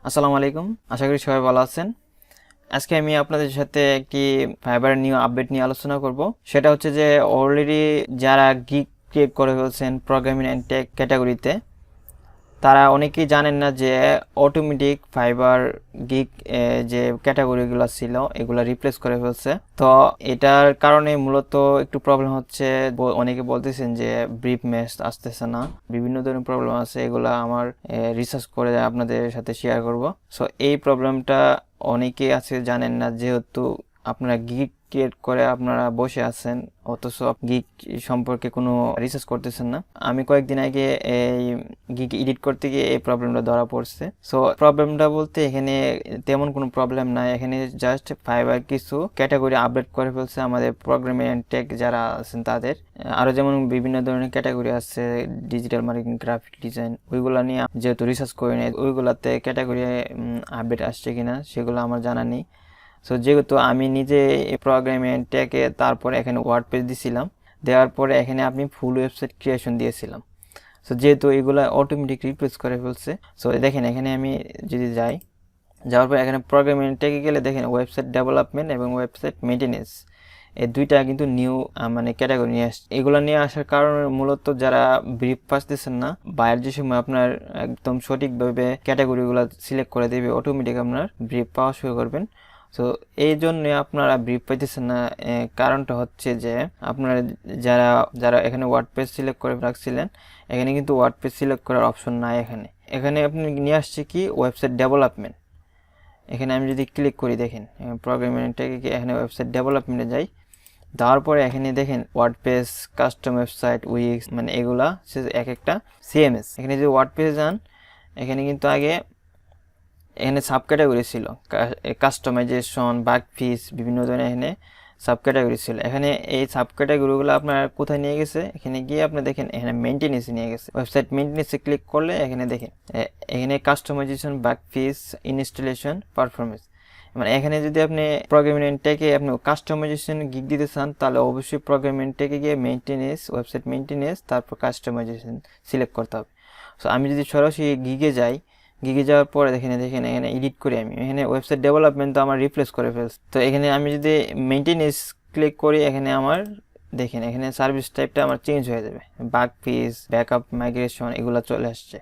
আসসালামু আলাইকুম, আশা করি সবাই ভালো আছেন। আজকে আমি আপনাদের সাথে একটি ফাইবার নিউ আপডেট নিয়ে আলোচনা করব। সেটা হচ্ছে যে অলরেডি যারা গিগ ক্রিয়েট করে ফেলছেন প্রোগ্রামিং অ্যান্ড টেক ক্যাটাগরিতে, তারা অনেকেই জানেন না যে অটোমেটিক ফাইবার গিগ যে ক্যাটাগরিগুলো ছিল এগুলো রিপ্লেস করে ফেলছে। তো এটার কারণে মূলত একটু প্রবলেম হচ্ছে। অনেকে বলতেছেন যে ব্রিফ ম্যাচ আসতেছে না, বিভিন্ন ধরনের প্রবলেম আছে। এগুলা আমার রিসার্চ করে আপনাদের সাথে শেয়ার করব। সো এই প্রবলেমটা অনেকেই আছে জানেন না, যেহেতু আপনারা গিগ ক্রিয়েট করে আপনারা বসে আছেন, অথচ গিগ সম্পর্কে কোনো রিসার্চ করতেছেন না। আমি কয়েকদিন আগে এই গিগ এডিট করতে গিয়ে এই প্রবলেমটা ধরা পড়ছে। সো প্রবলেমটা বলতে এখানে তেমন কোনো প্রবলেম নাই, এখানে জাস্ট ফাইবার কিছু ক্যাটাগরি আপডেট করে ফেলছে আমাদের প্রোগ্রামিং এন্ড টেক যারা আছেন তাদের। আরো যেমন বিভিন্ন ধরনের ক্যাটাগরি আছে, ডিজিটাল মার্কেটিং, গ্রাফিক ডিজাইন, ওইগুলা নিয়ে যেহেতু রিসার্চ করি নাই, ওইগুলাতে ক্যাটাগরি আপডেট আসছে কিনা সেগুলো আমার জানা নেই। সো যেহেতু আমি নিজে প্রোগ্রামিং টেকে তারপরে এখানে ওয়ার্ডপ্রেস দিছিলাম, দেওয়ার পরে এখানে আপনি ফুল ওয়েবসাইট ক্রিয়েশন দিয়েছিলাম। সো যেহেতু এগুলো অটোমেটিক রিপ্লেস করে ফেলছে। সো দেখেন এখানে আমি যদি যাওয়ার পর এখানে প্রোগ্রামিং টেকে গেলে দেখেন ওয়েবসাইট ডেভেলপমেন্ট এবং ওয়েবসাইট মেইনটেনেন্স, এই দুইটা কিন্তু নিউ মানে ক্যাটাগরি নিয়ে আসছে। এগুলো নিয়ে আসার কারণে মূলত যারা ব্রিফ পাচ্ছেন না, বায়ার যে সময় আপনার একদম সঠিকভাবে ক্যাটাগরিগুলো সিলেক্ট করে দেবে, অটোমেটিক আপনার ব্রিফ পাওয়া শুরু করবেন। সো এই জন্য আপনারা ব্রিফ পাইতেছেন না। কারণটা হচ্ছে যে আপনারা যারা যারা এখানে ওয়ার্ডপ্রেস সিলেক্ট করে রাখছিলেন, এখানে কিন্তু ওয়ার্ডপ্রেস সিলেক্ট করার অপশন নাই। এখানে এখানে আপনি নিয়ে আসছে কি ওয়েবসাইট ডেভেলপমেন্ট। এখানে আমি যদি ক্লিক করি, দেখেন প্রোগ্রামিংটাকে এখানে ওয়েবসাইট ডেভেলপমেন্টে যাই, দেওয়ার পরে এখানে দেখেন ওয়ার্ডপ্রেস, কাস্টম ওয়েবসাইট, উইক্স, মানে এগুলা এক একটা সিএমএস। এখানে যদি ওয়ার্ডপ্রেসে যান, এখানে কিন্তু আগে এখানে সাব ক্যাটাগরি ছিল, কাস্টমাইজেশন, বাগ ফিস, বিভিন্ন ধরনের এখানে সাব ক্যাটাগরি ছিল। এখানে এই সাব ক্যাটাগরিগুলো আপনার কোথায় নিয়ে গেছে, এখানে গিয়ে আপনি দেখেন এখানে মেইনটেনেন্সে নিয়ে গেছে। ওয়েবসাইট মেইনটেনেন্সে ক্লিক করলে এখানে দেখেন এখানে কাস্টমাইজেশন, বাগ ফিস, ইনস্টলেশন, পারফরমেন্স। মানে এখানে যদি আপনি প্রোগ্রামিং টেকে আপনি কাস্টমাইজেশন গিগ দিতে চান, তাহলে অবশ্যই প্রোগ্রামিং টেকে গিয়ে মেইনটেনেন্স, ওয়েবসাইট মেইনটেনেন্স, তারপর কাস্টমাইজেশন সিলেক্ট করতে হবে। সো আমি যদি সরাসরি গিগে যাই, গিগে যাওয়ার পরে দেখেন এখানে এডিট করে আমি এখানে ওয়েবসাইট ডেভেলপমেন্ট তো আমার রিপ্লেস করে ফেলছি। তো এখানে আমি যদি মেইনটেনেন্স ক্লিক করি, এখানে আমার দেখেন এখানে সার্ভিস টাইপটা আমার চেঞ্জ হয়ে যাবে, বাগ ফিস, ব্যাকআপ, মাইগ্রেশন, এগুলো চলে আসছে।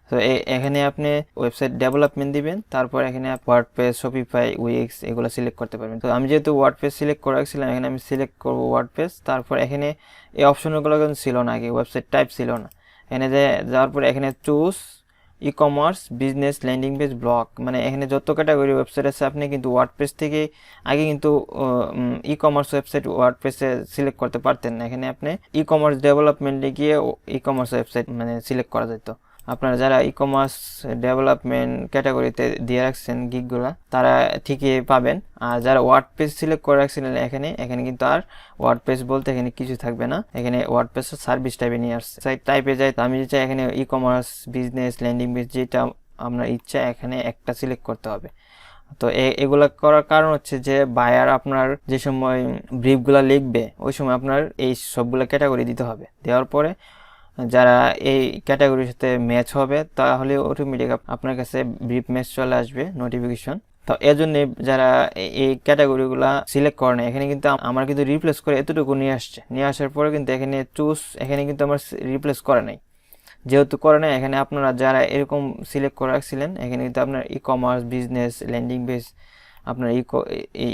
তো এখানে আপনি ওয়েবসাইট ডেভেলপমেন্ট দিবেন, তারপর এখানে ওয়ার্ডপ্রেস, শপিফাই, উইক্স এগুলো সিলেক্ট করতে পারবেন। তো আমি যেহেতু ওয়ার্ডপ্রেস সিলেক্ট করে রাখছিলাম, এখানে আমি সিলেক্ট করবো ওয়ার্ডপ্রেস। তারপর এখানে এই অপশনগুলো কিন্তু ছিল না, আগে ওয়েবসাইট টাইপ ছিল না। এখানে যাওয়ার পরে এখানে choose e commerce, business, landing page, blog, মানে এখানে যত ক্যাটাগরি ওয়েবসাইট আছে আপনি কিন্তু ওয়ার্ডপ্রেস থেকে আগে কিন্তু ই কমার্স ওয়েবসাইট ওয়ার্ডপ্রেসে সিলেক্ট করতে পারতেন না। এখানে আপনি ই কমার্স ডেভেলপমেন্টে গিয়ে ই কমার্স ওয়েবসাইট মানে সিলেক্ট করা যেত। আপনারা যারা ই কমার্স ডেভেলপমেন্ট ক্যাটাগরিতে দিয়ে রাখছেন গিগগুলা, তারা ঠিকই পাবেন। আর যারা ওয়ার্ডপ্রেস সিলেক্ট করে রাখছিলেন, এখানে কিন্তু আর ওয়ার্ডপ্রেস বলতে এখানে কিছু থাকবে না। এখানে ওয়ার্ডপ্রেস সার্ভিস টাইপে নিয়ে আসছে। সাইট টাইপে যাই, তো আমি যে চাই এখানে e commerce, business, landing page, যেটা আপনার ইচ্ছা এখানে একটা সিলেক্ট করতে হবে। তো এগুলা করার কারণ হচ্ছে যে বায়ার আপনার যে সময় ব্রিফগুলা লিখবে, ওই সময় আপনার এই সবগুলা ক্যাটাগরি দিতে হবে। দেওয়ার পরে যারা এই ক্যাটাগরির সাথে ম্যাচ হবে, তাহলে অটোমেটিক আপনার কাছে ব্রিফ ম্যাচ চলে আসবে নোটিফিকেশন। তো এজন্য যারা এই ক্যাটাগরিগুলা সিলেক্ট করে না, এখানে কিন্তু আমার কিন্তু রিপ্লেস করে এতটুকু নিয়ে আসছে। নিয়ে আসার পরে কিন্তু এখানে চুজ, এখানে কিন্তু আমার রিপ্লেস করে নাই। যেহেতু করে নাই, এখানে আপনারা যারা এরকম সিলেক্ট করে রাখছিলেন, এখানে কিন্তু আপনার e commerce, business, landing page, আপনার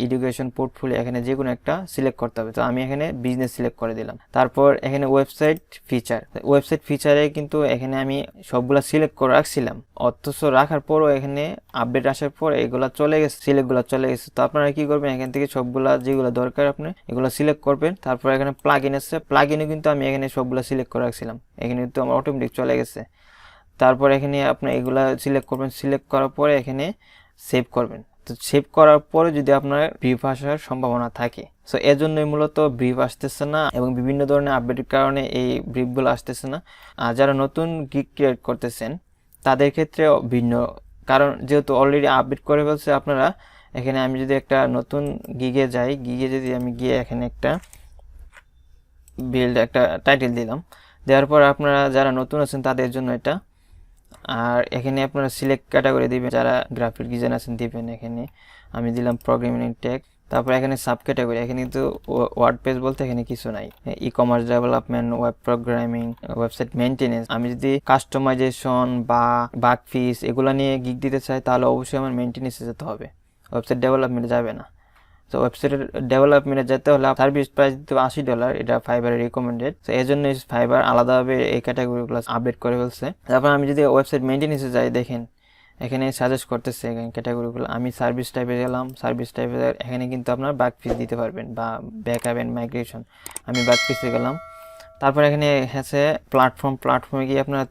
এডুকেশন, পোর্টফোলিও, এখানে যে কোনো একটা সিলেক্ট করতে হবে। তো আমি এখানে বিজনেস সিলেক্ট করে দিলাম। তারপর এখানে ওয়েবসাইট ফিচার, ওয়েবসাইট ফিচারে কিন্তু এখানে আমি সবগুলা সিলেক্ট করে রাখছিলাম, অথচ রাখার পরও এখানে আপডেট আসার পর এগুলা চলে গেছে, সিলেক্টগুলো চলে গেছে। তো আপনারা কি করবেন, এখান থেকে সবগুলা যেগুলো দরকার আপনি এগুলো সিলেক্ট করবেন। তারপর এখানে প্লাগ ইন আছে, প্লাগ ইনে কিন্তু আমি এখানে সবগুলো সিলেক্ট করে রাখছিলাম, এখানে কিন্তু আমার অটোমেটিক চলে গেছে। তারপর এখানে আপনি এগুলা সিলেক্ট করবেন, সিলেক্ট করার পরে এখানে সেভ করবেন। তো সেভ করার পরে যদি আপনার ব্রিফ আসার সম্ভাবনা থাকে, সো এর জন্যই মূলত ব্রিফ আসতেছে না, এবং বিভিন্ন ধরনের আপডেটের কারণে এই ব্রিফগুলো আসতেছে না। আর যারা নতুন গিগ ক্রিয়েট করতেছেন তাদের ক্ষেত্রে ভিন্ন, কারণ যেহেতু অলরেডি আপডেট করে ফেলছে আপনারা। এখানে আমি যদি একটা নতুন গিগে যাই, গিগে যদি আমি গিয়ে এখানে একটা বিল্ড একটা টাইটেল দিলাম, দেওয়ার পর আপনারা যারা নতুন আছেন তাদের জন্য এটা, আর এখানে আপনারা সিলেক্ট ক্যাটাগরি দিবেন, যারা গ্রাফিক ডিজাইন আছেন দিবেন। এখানে আমি দিলাম প্রোগ্রামিং এন্ড টেক। তারপর এখানে সাব ক্যাটাগরি, এখানে কিন্তু ওয়ার্ডপ্রেস বলতে এখানে কিছু নাই। E commerce development, web programming, website maintenance. আমি যদি কাস্টমাইজেশন বা বাগ ফিস এগুলো নিয়ে গিগ দিতে চাই, তাহলে অবশ্যই আমার মেইনটেনেন্সে যেতে হবে, ওয়েবসাইট ডেভেলপমেন্টে যাবে না। তো ওয়েবসাইটের ডেভেলপমেন্টে যেতে হলে সার্ভিস প্রাইস দিতে $80, এটা ফাইবারে রিকমেন্ডেড। তো এই জন্য ফাইবার আলাদাভাবে এই ক্যাটাগরিগুলো আপডেট করে ফেলছে। তারপর আমি যদি ওয়েবসাইট মেইনটেনেন্সে যাই, দেখেন এখানে সাজেস্ট করতেছে এখানে ক্যাটাগরিগুলো। আমি সার্ভিস টাইপে গেলাম, সার্ভিস টাইপে এখানে কিন্তু আপনার বাগ ফিস দিতে পারবেন বা ব্যাকআপ এন্ড মাইগ্রেশন। আমি বাগ ফিসে গেলাম। তারপর এখানে আছে প্ল্যাটফর্মে গিয়ে আপনার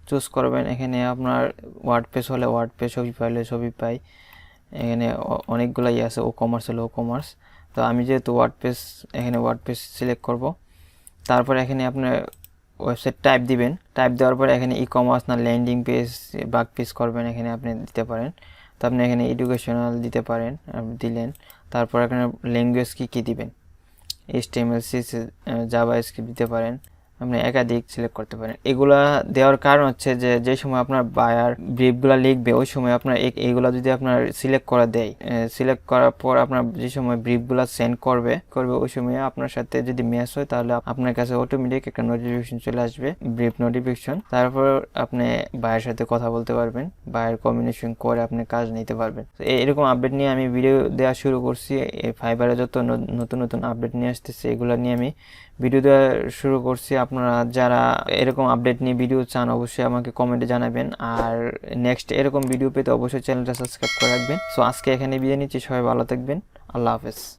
চুজ করবেন। এখানে আপনার ওয়ার্ডপ্রেস হলে ওয়ার্ডপ্রেস, শপিফাই হলে শপিফাই। এখানে অনেকগুলাই আছে, WooCommerce হলে WooCommerce। তো আমি যেহেতু এখানে ওয়ার্ডপ্রেস সিলেক্ট করব। তারপর এখানে আপনার ওয়েবসাইট টাইপ দিবেন। টাইপ দেওয়ার পরে এখানে ই কমার্স না ল্যান্ডিং পেজ, বাগ পিস করবেন, এখানে আপনি দিতে পারেন। তো আপনি এখানে এডুকেশনাল দিতে পারেন, আপনি দিলেন। তারপর এখানে ল্যাঙ্গুয়েজ কী দিবেন, HTML, CSS, জাভাস্ক্রিপ্ট দিতে পারেন। আপনি একাধিক সিলেক্ট করতে পারেন। এগুলা দেওয়ার কারণ হচ্ছে যে সময় আপনার বায়ার ব্রিফগুলো লিখবে, ওই সময় আপনার এইগুলা যদি আপনার সিলেক্ট করা দেয়, সিলেক্ট করার পর আপনার যে সময় ব্রিফগুলো সেন্ড করবে ওই সময় আপনার সাথে যদি ম্যাচ হয়, তাহলে আপনার কাছে অটোমেটিক একটা নোটিফিকেশন চলে আসবে, ব্রিফ নোটিফিকেশন। তারপর আপনি বায়ার সাথে কথা বলতে পারবেন, বায়ার কমিউনিকেশন করে আপনি কাজ নিতে পারবেন। এরকম আপডেট নিয়ে আমি ভিডিও দেওয়া শুরু করছি। ফাইবারে যত নতুন আপডেট নিয়ে আসতেছে, এগুলো নিয়ে আমি ভিডিও দেওয়া শুরু করছি। আপনারা যারা এরকম আপডেট নিয়ে ভিডিও চান, অবশ্যই আমাকে কমেন্টে জানাবেন। আর নেক্সট এরকম ভিডিও পেতে অবশ্যই চ্যানেলটা সাবস্ক্রাইব করে রাখবেন। সো আজকে এখানে বিদায় নিচ্ছি, সবাই ভালো থাকবেন, আল্লাহ হাফেজ।